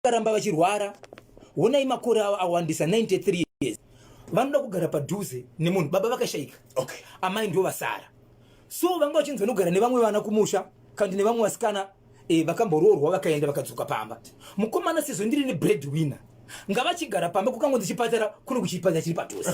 karamba vachirwara honai makore avo awandisa 93 years vanoda kugara padhuze nemunhu baba vakashayika amai ndo vasara so vanga vachinzwa nogara nevamwe vana kumusha kandi nevamwe vasikana vakamboroorwa vakaenda vakadzoka pamba mukomana sezvo ndiri nebreadwinner ngavachigara pamba kukangonzi chipatara kuno kuchipatara chiri padhuze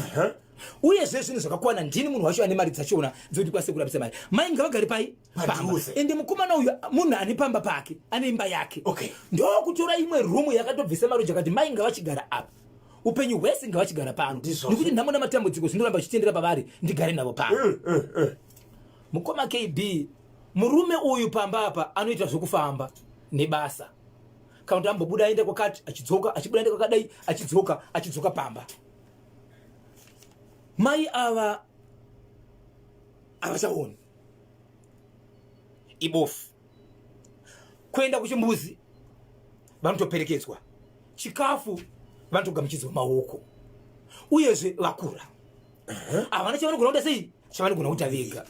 uyezve zvinhu zvakakwana ndini munhu wacho ane mari dzachona dzoti kwase kurapisa mari mai ngavagare pai pamba ende mukomana uyu munhu ane pamba pake ane imba yake ndokutora imwe rumu yakatobvisa maroja akati mai ngavachigara apa upenyu hwese ngavachigara pano nekuti nhamo namatambudziko zvinoramba zvichitendera pavari ndigare navo pano mukoma KB murume uyu pamba apa anoita zvokufamba nebasa kana ambobuda aende kwakati achidzoka achibuda aende kwakadai achidzoka pamba mai ava avachaoni ibofu kuenda kuchimbuzi vanotoperekedzwa chikafu vanotogamuchidzwa maoko uyezve vakura havana chavanogona kuda sei chavanogona kuita vega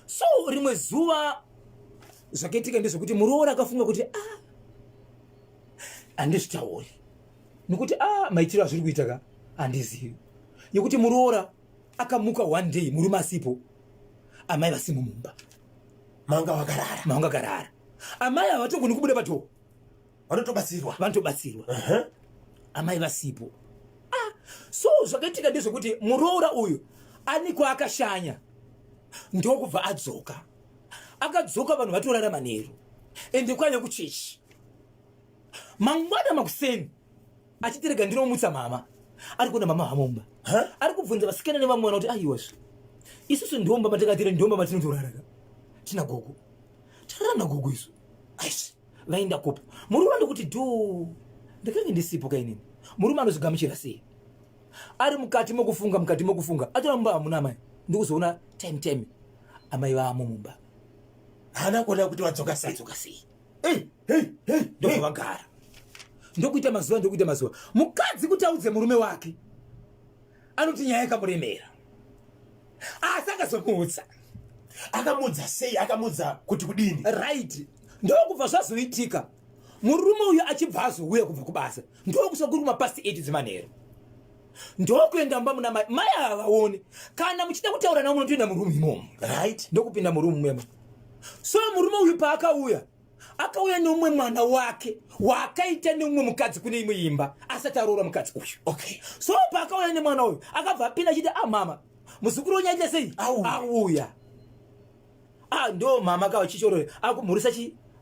so rimwe zuva zvakaitika ndezvekuti muroora akafunga kuti handizvitauri nekuti maitiro azviri kuita ka handizivi yekuti muroora akamuka one day murume asipo amai vasimo mumba manga vakarara amai havatogoni kubuda patoo vanotobatsirwa amai vasipo so zvakaitika ndezvekuti muroora uyu ani kwaakashanya ndokubva akadzoka vanhu vatorarama nero ende kwanya kuchechi mangwana makuseni achiterega ndinomutsa mama ari kuona mama hamomba ari kubvunza vasikana nevamwe vana kuti aiwazve isusu ndomba matakatire ndomba matinotoraraka tina gogo tarara nagogo isu aisi vaenda kopa murume ndokuti do ndakange ndisipo kainini murume anozvigamuchira sei ari mukati mokufunga atora mumba hamuna amai ndikuzoona time amai vamo mumba hana kuona kuti wadzoka sei ndokuvagara ndokuita mazuva mukadzi kuti audze murume wake anoti nyaya yakamuremera asi akazomuudza akamudza sei akamudza kuti kudini right ndokubva zvazoitika murume uyu achibva azouya kubva kubasa ndokusakuri kumapasti 8 dzimanheru ndokuenda mumba muna mai havaone kana muchida kutaura navo munotoenda murumu imomo right ndokupinda murumu memo so murume uyu akauya neumwe mwana wake wakaita neumwe mukadzi kune imwe imba asati aroora mukadzi uyu so paakauya nemwana uyu akabva apinda achiti mama muzukuru wenyaita sei auya ndo mama akava chichorore akumhurisa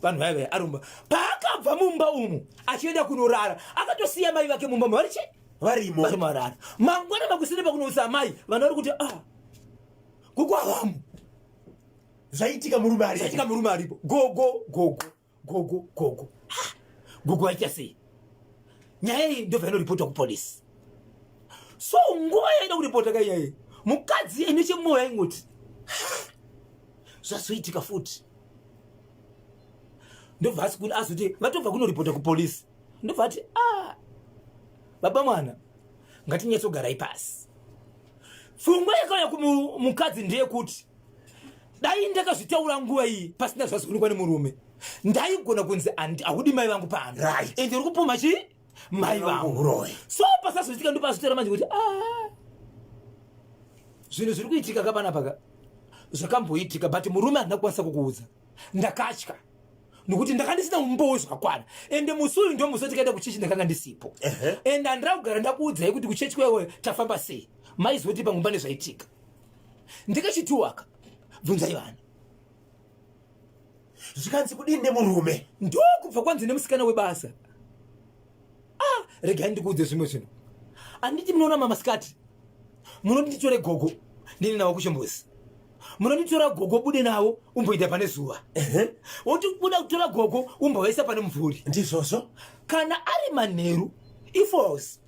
vanhu vaive arumba paakabva mumba umu achienda kunorara akatosiya mai vake mumba varimo marara mangwana makusine pakunoudza amai vanhu vari kuti gugu avamu zvaitika murume aripo gogo gugu aita sei nyaya iyi ndobva inoripotwa kupolisi so nguva yaida kuripota kainyaya iyi mukadzi nechemwoyo yaingoti zvazoitika futi ndobva azoti vatobva kunoripota kupolisi ndobva ati baba mwana ngatinyatsogarai pasi pfungwa yakauya kumukadzi ndeyekuti dai ndakazvitaura nguva iyi pasina zvazoonekwa nemurume ndaigona kunzi haudi mai vangu pano ende uri kupuma mai vangu so pasazoitika ndopazotera manje kuti zvinhu zviri kuitika kapanapaka zvakamboitika but murume handina kukwanisa kukuudza ndakatya nokuti ndakandisina mumbowo zvakakwana ende musi uyu ndo musi tikaenda kuchechi ndakanga ndisipo ende handira kugara ndakuudzai kuti kuchechi kwewe tafamba sei maizoti pamumba nezvaitika ndikachituwaka bvunzai vana zvikanzi kudini nemurume ndokubva kwanzi nemusikana webasa regai ndikuudze zvimwe zvinhu anditi munoona mamasikati munonditore gogo ndini navo kuchimbuzi munonditora gogo bude navo umboita pane zuva woti kuda kutora gogo umbovaisa pane mvuri ndizvozvo kana ari manheru ifos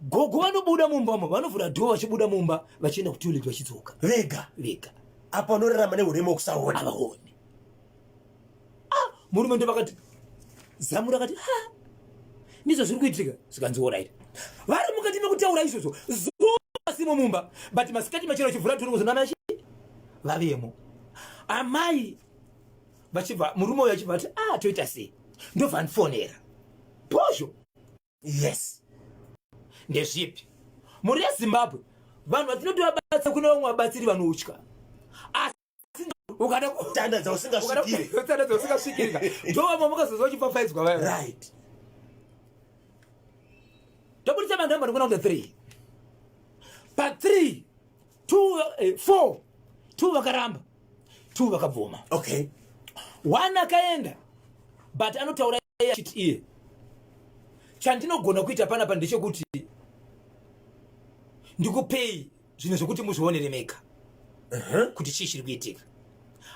gogo vanobuda mumba mo vanovhura dhoo vachibuda mumba vachienda kutoilet vachidzoka vega apa vanorarama neurema wokusaona avaoni murume ndo vakati zamura akati ndizvo zviri kuitika zvikanziora vari mukati mekutaura izvozvo zuva simo mumba but masikati machero achivhura tonokozonamachi vavemo amai vachibva murume uyo achibva ati toita sei ndovanfonera pozvo. Yes. Ndezvipi muri yeZimbabwe vanhu vatinotovabatsa kuna vamwe vabatsiri vanotya asi ukada kutandadza usingasvikirika ndo vamwe mukazozwa uchipfapfaidzwa vayo. Right. Ndobudisa manhamba ndikona kuda 3 pa 3 2 4 2 vakaramba 2 vakabvuma. Okay. 1 akaenda but anotaura chiti iye chandinogona kuita panapa ndechekuti ndikupei zvinhu zvokuti muzvionere mega kuti chii chiri kuitika.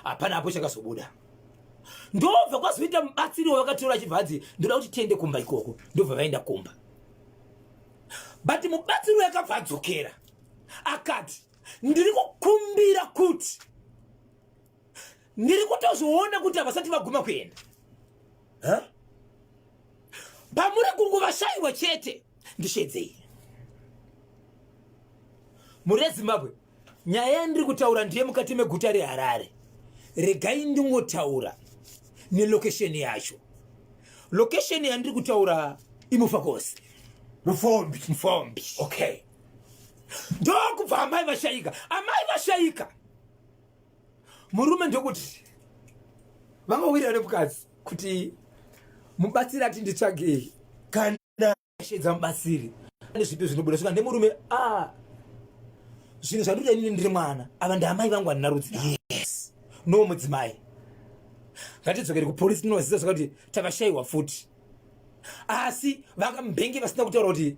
Hapana hapo chakazobuda. Ndobva kwazoita mubatsiri wavakatora chibvadzi ndoda kuti tiende kumba ikoko. Ndobva vaenda kumba. But mubatsiri yakabva adzokera akati ndiri kukumbira kuti ndiri kutozviona kuti havasati vaguma kuenda. Pamuri kunguvashayiwa chete ndishedzei. Muri yeZimbabwe nyaya yandiri kutaura ndiye mukati meguta reHarare. Regai ndingotaura nelocation yacho. Location yandiri kutaura iMufakosi. Mufombi. Okay. Ndokubva amai vashayika. Amai vashayika. Murume ndokuti vangawira nemukadzi kuti mubatsiri ati nditsvage kana shedza mubatsiri. Nezvipi zvinobuda saka nemurume zvinhu zvandoita inini ndiri mwana ava ndaamai vangu vanina rudzi. Yes. No mudzimai. Ngatidzokere kupolisi tinoziva zvakati takashayiwa futi. Asi vakamubhengi vasina kutaura kuti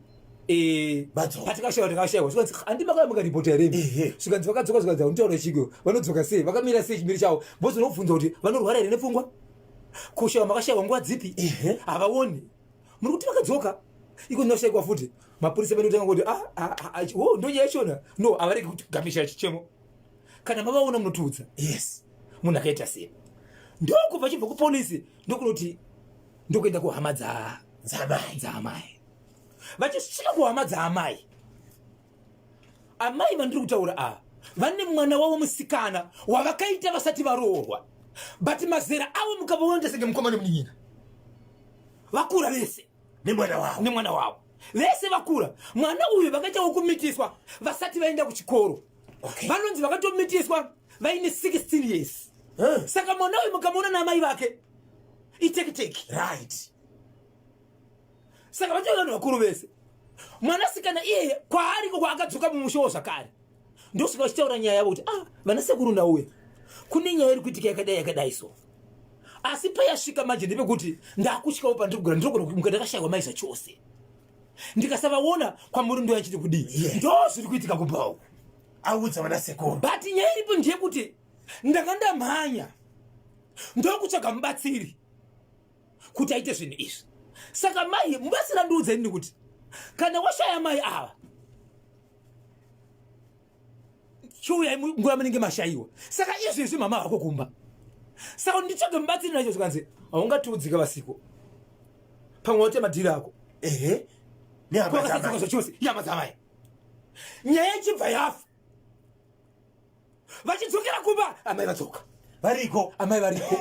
patakashayiwa zvikanzi handimakayo mukaripota here. Zvikanzi vakadzoka zvikanzi unotaura chiko vanodzoka sei vakamira sei chimiri chavo vozonobvunza kuti vanorwara here nepfungwa kushayiwa makashayiwa nguva dzipi havaoni muri kuti vakadzoka iko ndinoshayikwa futi. Mapurisa vanotanga kuti ndonyaya yachona no havaregi kuti gamisha chichemo kana mavaona munotudza. Yes. Munhu akaita sei ndokubva achibva kupolisi ndokunoti ndokuenda kuhama dzaamai. Vachisvika kuhama dzaamai amai vandiri kutaura vane mwana wavo musikana wavakaita vasati varoorwa but mazera avo mukavaona senge mukoma nemunyina vakura vese nemwana wavo vese vakura. Mwana uyu vakaitawo kumitiswa vasati vaenda kuchikoro. Vanonzi vakatomitiswa vaine 16 years. Saka mwana uyu mukamona naamai vake itekiteki. Right. Saka vacho vanhu vakuru vese. Mwanasikana iye kwaariko kwaakadzoka mumushowo zvakare ndosvika vachitaura nyaya yavo kuti vanasekuru ndauya kune nyaya iri kuitika yakadai so. Asi payasvika manje ndepekuti ndakusvikawo pandirikugara ndirikugara kumuka ndakashayiwa maisa chose ndikasavaona kwamuri ndo yachiti kudii. Ndo zviri kuitika kubawo audza vanasekuru. But nyaya iripo ndeyekuti ndanga ndamhanya ndokutsvaga mubatsiri kuti aite zvinhu izvi. Saka mai mubatsiri andiudza inini kuti kana washaya mai ava chiuya nguva munenge mashayiwa. Saka izvezvi mama vako kumba. Saka nditsvage mubatsiri nacho zvikanzi haungatiudzika vasiko pamwe wate madhiri ako kwakasadzika zvachose nyama dzamai. Nyaya ichibva yafa vachidzokera kumba amai vadzoka variko amai variko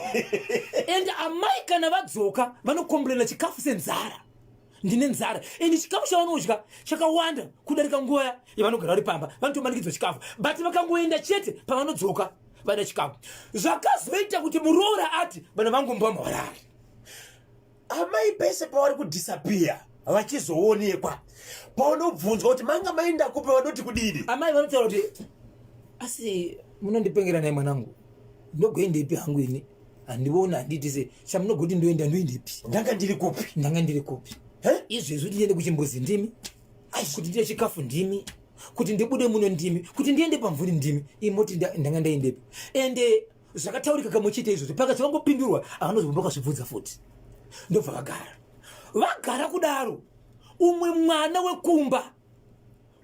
and amai kana vadzoka vanokomburena chikafu senzara. Ndine nzara and chikafu chavanodya chakawanda kudarika nguva yavanogara vari pamba vanotomanikidzwa chikafu but vakangoenda chete pavanodzoka vada chikafu zvakazoita kuti muroora ati vana vangu mbama varari. Amai pese pavari kudisappear vachizoonekwa paunobvunzwa kuti manga maenda kupe vanoti kudini. Amai vanotaura kuti asi munondipengera naye mwanangu ndogoendepi hangu ini handiona handiti se chamunogoti ndoenda ndoendepi ndanga ndiri kupi izvezvi ndiende kuchimbuzi ndimi kuti ndiye chikafu ndimi kuti ndibude muno ndimi kuti ndiende pamvuri ndimi imoti ndanga ndaendepi ende zvakataurika kamuchite izvozvo pakati vangopindurwa avanozomba vakazvibvudza futi ndobva vagara kudaro. Umwe mwana wekumba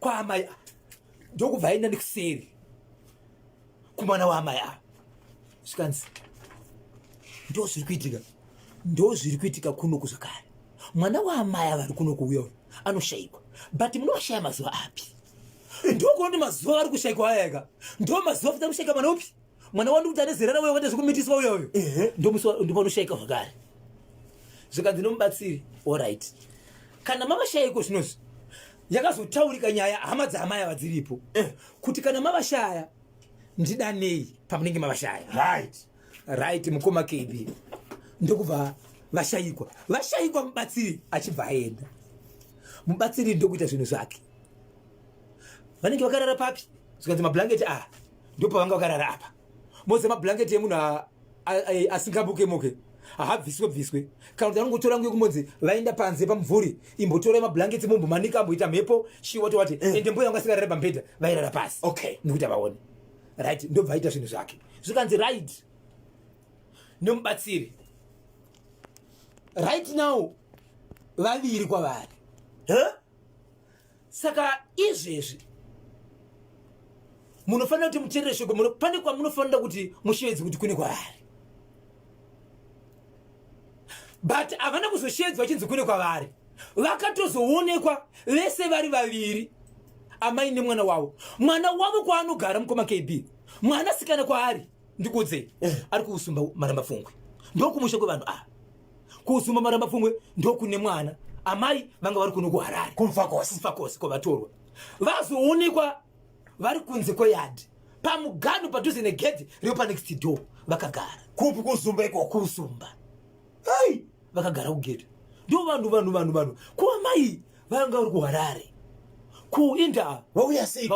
kwaamai ndokubva aenda nekuseri kumwana waamai zvikanzi ndozviri kuitika kuno kuzvakare. Mwana waamai avari kuno kuuya anoshayikwa but munovashaya mazuva api? Ndokunoti mazuva ari kushayikwa ayaga ndo mazuva futa kushayika mwana upi? Mwana wandu kuti ane zera rauya wanda zvekumitiswa uya uyo ndo panoshayika zvakare. zvikanzi nomubatsiri alright kana mavashayiko zvinozi yakazotaurika nyaya hama dzaamai ava dziripo kuti kana mavashaya ndidanei pamunenge mavashaya right mukoma KB ndokubva vashayikwa mubatsiri achibva aenda mubatsiri ndokuita zvinhu zvake vanenge vakarara papi zvikanzi mablanketi ndopa vanga vakarara apa moze mablanketi emunhu asingabuke habviswe kana kuti anongotora nguye kumonzi vaenda panze pamvuri imbotora mablanketi mombomanika amboita mhepo shiwatowati ende mbuya vanga sikarara pambedha vairara pasi nekuti avaone right ndobva aita zvinhu zvake zvikanzi right nomubatsiri right now vaviri kwavari saka izvezvi munofanira kuti muteerere shoko pane kwamunofanira kuti musheedze kuti kune kwavari but havana kuzosheedzwa chinzi kune kwavari vakatozoonekwa vese vari vaviri amai nemwana wavo kwaanogara mukoma KB mwanasikana kwaari ndikudze ari kuusumba marambapfungwe ndokumusha kwevanhu kuusumba marambapfungwe ndokune mwana amai vanga vari kuno kuharare kumfakosi kwavatorwa vazoonekwa vari kunze kweyadhi pamugano padhuze negedhi reo panext door vakagara kupi kusumba ikoko kusumba vakagara kugedhi ndo vanhu kuamai vanga vari kuharare kuinda vauya sei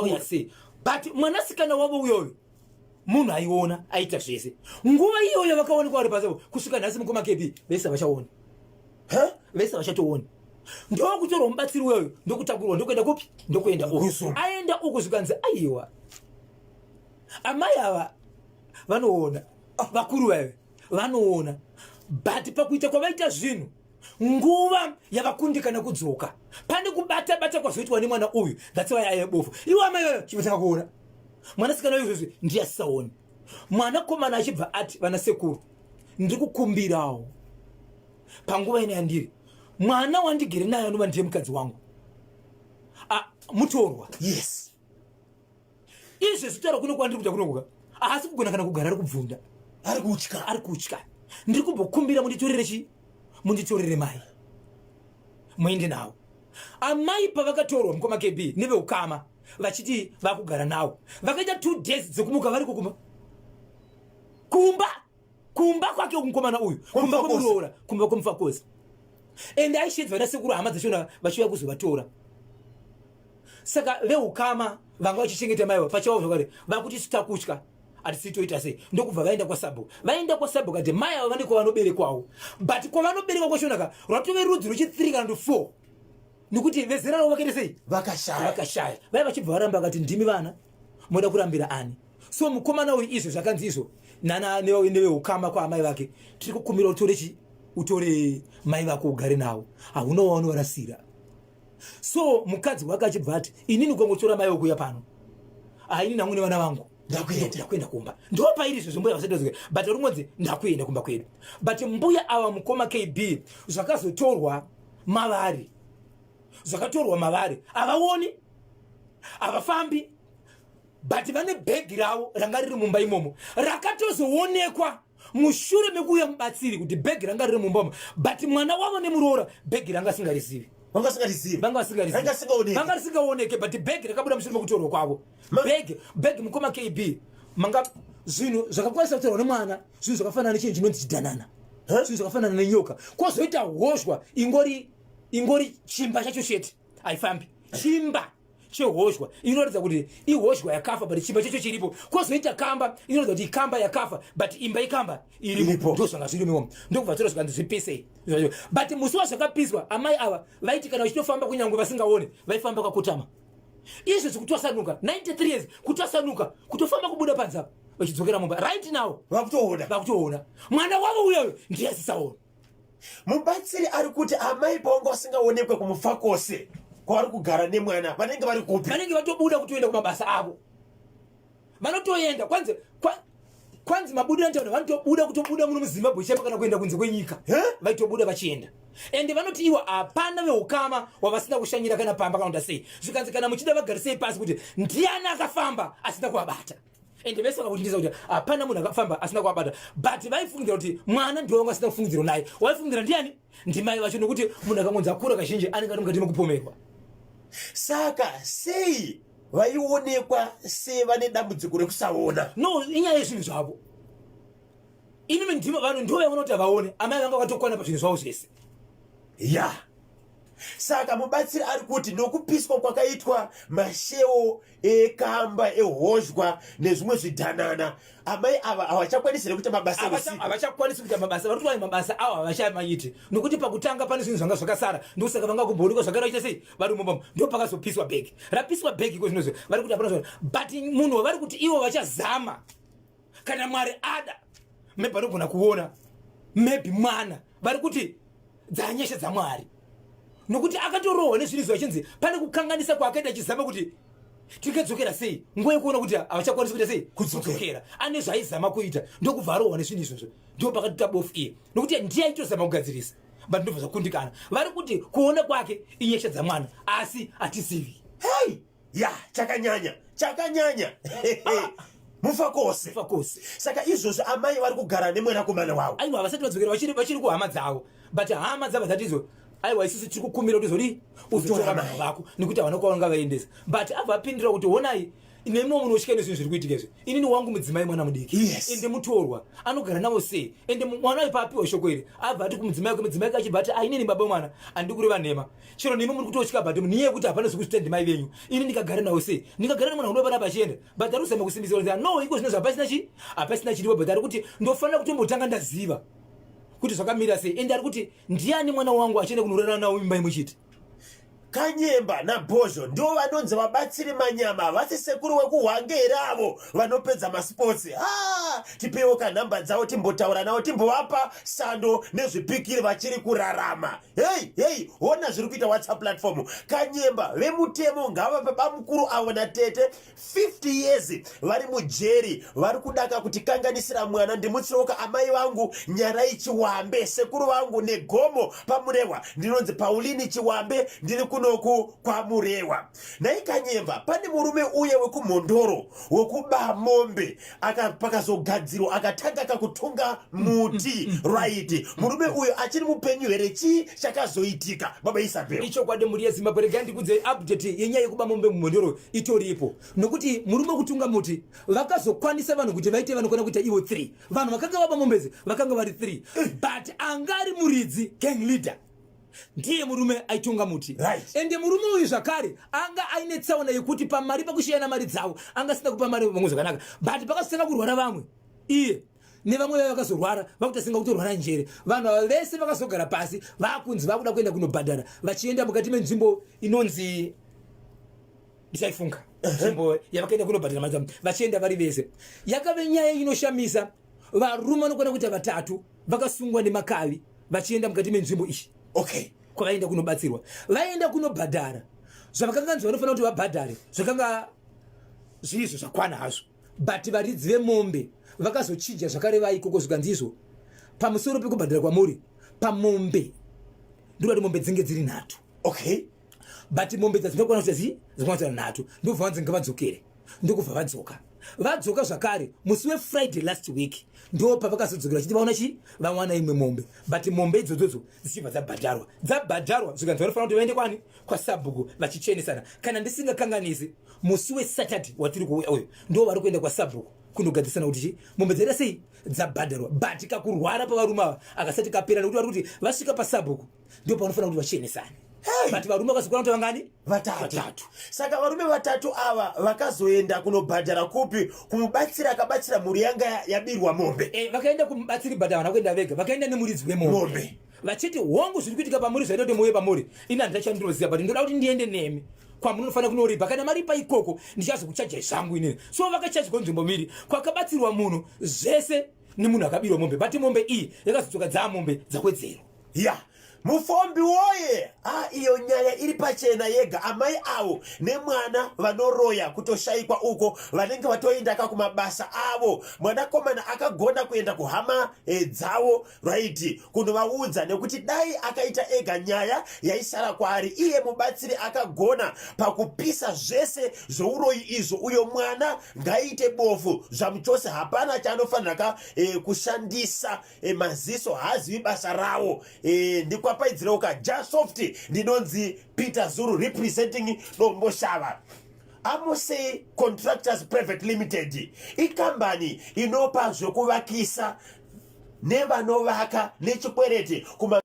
but mwanasikana wavo uyoyo munhu aiona aita zvese nguva iyoyo vakaonekwa vari pasavo kusvika nhasi mukoma KB vese vachaoni vese vachatooni ndokutorwa mubatsiri weyo ndokutakurwa ndokuenda kupi ndokuenda aenda uku zvikanzi aiwa amai ava vanoona vakuru vave vanoona but pakuita kwavaita zvinhu nguva yavakundikana kudzoka pane kubata kwazoitwa nemwana uyu that's why ayebofu iwo amai vayo chivatanga kuona mwanasikana izvozvi ndiye asisaoni mwanakomana achibva ati vana sekuru ndiri kukumbirawo panguva ine yandiri mwana wandigere naye anova ndiye mukadzi wangu mutorwa yes izvi zvitaura kuno kwandiri kuta kunokuka asi kugona kana kugara ari kubvunda ari kutya ndiri kumbokumbira munditorere mai muende nawo amai pavakatorwa mukoma KB neveukama vachiti vakugara nawo vakaita 2 days dzekumuka vari kumba kwake mukomana uyu kumba kwemuroora kumba kwemufakosi ende aishedzwa nasekuru hama dzachona vachiuya kuzovatora saka veukama vanga vachichengeta maiva pachavo zvakare vakuti sitakutya hatisitoita sei ndokubva vaenda kwasabu kati mai ava vane kwavanoberekwawo but kwavanoberekwa kwachonaka rwatove rudzi ruchi3 kana 4 nekuti vezera ravo vakaita sei vakashaya vai vachibva varamba vakati ndimi vana moda kurambira ani so mukomana uyu izvo zvakanzi izvo neveukama kwaamai vake tiri kukumbira utore mai vako ugare nawo hauna waanovarasira so mukadzi wake achibva ati inini ukangotora mai vako uya pano inini hamwe nevana vangu ndakuenda kumba ndopairi izvo zvimbuya vasadazika but rumwedzi ndakuenda kumba kwedu but mbuya ava mukoma KB zvakazotorwa mavari havaoni havafambi but vane bhegi ravo ranga riri mumba imomo rakatozoonekwa mushure mekuuya mubatsiri kuti bhegi ranga riri mumba imo but mwana wavo nemuroora bhegi ranga asingarizivi vanga risingaoneke but bhegi rakabuda mushure mekutorwa kwavo bhegi mukoma KB manga zvinhu zvakakwanisa kutorwa nemwana zvinhu zvakafanana nechinhu chinonzi chidhanana zvinhu zvakafanana nenyoka kwozoita hoshwa ingori chimba chacho chete haifambi chimba chehoshwa inoratidza kuti ihoshwa yakafa but chimba chacho chiripo kwozoita kamba inoratidza kuti ikamba yakafa but imba ikamba iripo ndozvanga zvirimomo ndokubva tora zvikanzi zvipise but musi wazvakapiswa amai ava vaiti kana vachitofamba kunyange vasingaone vaifamba kakotama izvi zvekutwasanuka 93 years kutwasanuka kutofamba kubuda panze apa vachidzokera mumba right now vakutoona mwana wavo uyoyo ndiye asisaona mubatsiri ari kuti amai paunga vasingaonekwe kumufakosi kwavari kugara nemwana vanenge vari kupi vanenge vatobuda kutoenda kumabasa avo vanotoenda kwanzi mabudiro antaona vanotobuda muno muzimbabwe chapa kana kuenda kunze kwenyika vaitobuda vachienda ende vanoti iwo hapana veukama wavasina kushanyira kana pamba kana kuti sei zvikanzi kana muchida vagarisei pasi kuti ndiani akafamba asina kuvabata ende vese vakakutindisa kuti hapana munhu akafamba asina kuabata but vaifungira kuti mwana ndiwo wanga asina kufungidziro naye. Waifungira ndiani? Ndimai vacho, nekuti munhu akangonzi akura kazhinji anenge ari mukati mekupomerwa. Saka sei vaionekwa sevane dambudziko rekusaona? No, inyaya yezvinhu zvavo. Inini ndimo vanhu ndivo vaona kuti havaone. Amai vanga vakatokwana pazvinhu zvavo zvese. Ya. Saka mubatsiri ari kuti nokupiswa kwakaitwa mashewo ekamba ehozhwa nezvimwe zvidhanana, amai ava havachakwanisi kuita mabasa usiku. Havachakwanisi kuita mabasa. Vari kuti mabasa avo havachamaiti. Nokuti pakutanga pane zvinhu zvanga zvakasara. Ndokusaka vanga kumboonekwa zvakaraita sei vari mumba. Ndo pakazopiswa bhegi. Rapiswa bhegi ko zvinozvo. Vari kuti hapana zvaro. But munhu vari kuti ivo vachazama. Kana Mwari ada, maybe anogona kuona. Maybe mwana. Vari kuti dzanyeshe dzaMwari. Nokuti akatorohwa nezvinhu zvachinzi pane kukanganisa kwaakaita achizama kuti tikadzokera sei. Nguva yekuona kuti havachakwanisi kuita sei kudzokera. Ane zvaaizama kuita ndokubva arohwa nezvinhu izvozvo. Ndo pakatita bofu iye. Nokuti ndiye aitozama kugadzirisa. But ndobva zvakundikana. Vari kuti kuona kwake inyesha dzaMwana asi hatizivi. Hey! Ya, chakanyanya. Mufa kose. Saka izvozvo amai vari kugara nemwanakomana wavo. Aiwa, vasati vadzokera vachiri kuhama dzavo. But hama dzavo dzatizo, aiwa isusu tiri kukumbira kuti zori uzotora mwana vako nekuti havana kwavanga vaendesa. But abva apindura kuti honai, nemwe munhu ushika nezvinhu zviri kuitika izvi. Inini wangu mudzimai mwana mudiki. Yes. Ende mutorwa anogara navo sei. Ende mwana ipa apiwa shoko iri. Abva ati kumudzimai wake, mudzimai wake achibva ati ainini baba mwana handidi kureva nhema. Chero nemi muri kutotyika but niye kuti hapana zvekuti ndimai venyu. Ini ndikagara nawo sei. Ndikagara nemwana unobara pachienda. But ari kuzama kusimbisa kuti no iko zvinhu hapasina chiripo. But ari kuti ndofanira kutombotanga ndaziva kuti zvakamira sei. Ende ari kuti ndiani mwana wangu achienda kunorara nawo mimba imuchiti. Kanyemba naBhozho ndo vanonzi vabatsiri manyama vasi sekuru wekuhwangere avo vanopedza masports. Tipewo kanhamba dzavo timbotaura navo timbovapa sando nezvipikiri vachiri kurarama. Hey, ona zviri kuita WhatsApp platform. Kanyemba vemutemo ngavape bamukuru avo natete 50 years vari mujeri vari kudaka kuti kanganisira mwana. Ndimutsioka amai vangu Nyarai Chiwambe, sekuru vangu Negomo paMurehwa. Ndinonzi Paulini Chiwambe, ndiri kunoku kwa Murewa. Naikanyemba pane murume uye wekumhondoro wekuba mombe pakazogadzirwa akatanga kakutunga muti right. Murume uyo achiri mupenyu here? Chii chakazoitika baba Isabel? Icho kwade muri yeZimbabwe. Rega ndikudze update yenyaya yekuba mombe mumhondoro itoripo. Nokuti murume kutunga muti vakazokwanisa vanhu kuti vaite vanokona kuita ivo 3. Vanhu vakanga vaba mombezi vakanga vari 3. But angari muridzi gang leader ndiye murume aitunga muti. Right. Ende murume uyu zvakare anga aine tsaona yekuti pamari pakushayana mari dzavo anga asina kupa mari vamwe zvakanaka. But pakasanga kurwara vamwe iye nevamwe vakazorwara vakutasinga kutorwara njere. Vanhu ava vese vakazogara pasi vakunzi vakuda kuenda kunobhadhara vachienda mukati menzvimbo inonzi ndisaifunga. Nzvimbo yavakaenda kunobhadhara mari dzavo vachienda vari vese. Yakave nyaya inoshamisa. Varume vanokwana kuita 3 vakasungwa nemakavi vachienda mukati menzvimbo iyi. Okay. Kwavaenda kunobatsirwa. Vaenda kunobhadhara. Zvavakanganzi vanofanira kuti vabhadhare zvakanga zviizvo zvakwana hazvo. But varidzi vemombe vakazochinja zvakare vaikoko zvikanzizvo. Pamusoro pekubhadhara kwamuri pamombe ndikuti mombe dzinge dziri 3. Okay. But mombe dzadzingakwana kuti dzingakwana 3 ndobva vanzi ngavadzokere. Ndokubva vadzoka. Vadzoka zvakare musi weFriday last week ndo pavakazodzokera chiti vaona chi vawana imwe mombe. But mombe idzodzo dzichibva dzabhadharwa zvikanzi vanofanira kuti vaende kwani kwaSabhuku vachichenesana. Kana ndisingakanganisi musi weSaturday watiri kuuya uyu ndo vari kuenda kwaSabhuku kunogadzisana kuti chi mombe dzaita sei dzabhadharwa. But kakurwara pavarume ava akasati kapera nekuti vari kuti vasvika paSabhuku ndo panofanira kuti vachenesane. Hey. But varume vakazokwana kuti vangani 3. Saka varume 3 ava vakazoenda kunobhadhara kupi kumubatsira akabatsira mhuri yanga yabirwa mombe. Vakaenda kumubatsiri bhadhara vanakuenda vega vakaenda nemuridzi wemombe vachiti hongu zviri kuitika pamuri zvaita kuti muuye pamuri. Ini handichandinoziva but ndoda kuti ndiende nemi kwamunofanira kunoripa. Kana maripa ikoko ndichazokuchajai zvangu inini. So vakachajwa nzvimbo mbiri kwakabatsirwa munhu zvese nemunhu akabirwa mombe. But mombe iyi yakazodzoka dzamombe dzakwedzero. Ya. Mufombi woye iyo nyaya iri pachena yega. Amai avo nemwana vanoroya kutoshayikwa uko vanenge vatoendaka kumabasa avo. Mwanakomana akagona kuenda kuhama dzavo right kunovaudza nekuti dai akaita ega nyaya yaisara kwaari. Iye mubatsiri akagona pakupisa zvese zvouroyi izvo. Uyo mwana ngaiite bofu zvamuchose, hapana chaanofanira kushandisa maziso, hazivi basa ravo. Ndikwapaidzira uka Jasoft, ndinonzi Peter Zuru representing Domboshava. Amosei Contractors Private Limited ikambani inopa zvokuvakisa nevanovaka nechikwereti kuma